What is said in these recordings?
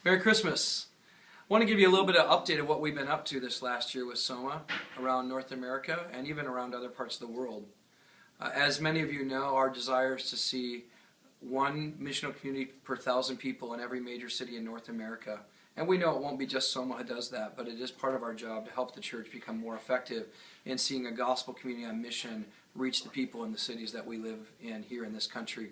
Merry Christmas. I want to give you a little bit of update of what we've been up to this last year with Soma around North America and even around other parts of the world. As many of you know, our desire is to see one missional community per 1,000 people in every major city in North America. And we know it won't be just Soma who does that, but it is part of our job to help the church become more effective in seeing a gospel community on mission reach the people in the cities that we live in here in this country.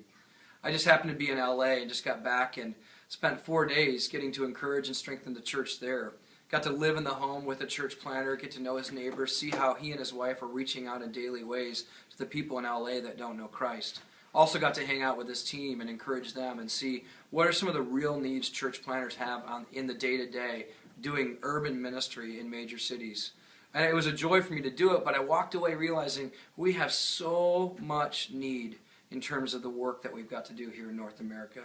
I just happened to be in LA and just got back and spent 4 days getting to encourage and strengthen the church there. Got to live in the home with a church planter, get to know his neighbors, see how he and his wife are reaching out in daily ways to the people in LA that don't know Christ. Also got to hang out with his team and encourage them and see what are some of the real needs church planters have in the day-to-day doing urban ministry in major cities. And it was a joy for me to do it, but I walked away realizing we have so much need in terms of the work that we've got to do here in North America.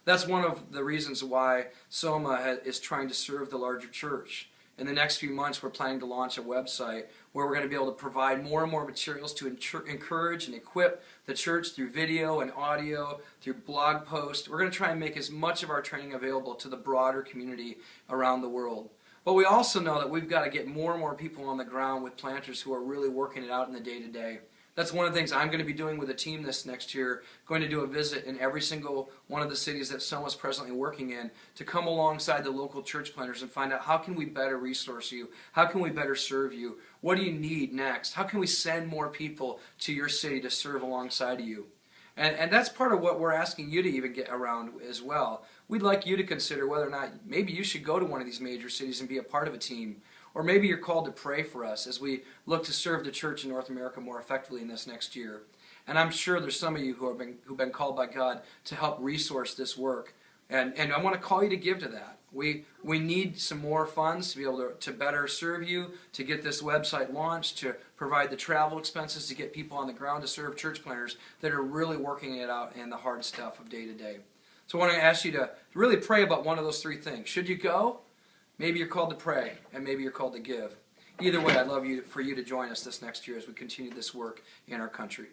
That's one of the reasons why Soma is trying to serve the larger church. In the next few months, we're planning to launch a website where we're going to be able to provide more and more materials to encourage and equip the church through video and audio, through blog posts. We're going to try and make as much of our training available to the broader community around the world. But we also know that we've got to get more and more people on the ground with planters who are really working it out in the day-to-day. That's one of the things I'm going to be doing with a team this next year, going to do a visit in every single one of the cities that Soma is presently working in to come alongside the local church planters and find out how can we better resource you, how can we better serve you, what do you need next, how can we send more people to your city to serve alongside of you. And that's part of what we're asking you to even get around as well. We'd like you to consider whether or not maybe you should go to one of these major cities and be a part of a team. Or maybe you're called to pray for us as we look to serve the church in North America more effectively in this next year. And I'm sure there's some of you who've been called by God to help resource this work. And I want to call you to give to that. We need some more funds to be able to better serve you, to get this website launched, to provide the travel expenses, to get people on the ground to serve church planters that are really working it out in the hard stuff of day to day. So I want to ask you to really pray about one of those three things. Should you go? Maybe you're called to pray, and maybe you're called to give. Either way, I'd love for you to join us this next year as we continue this work in our country.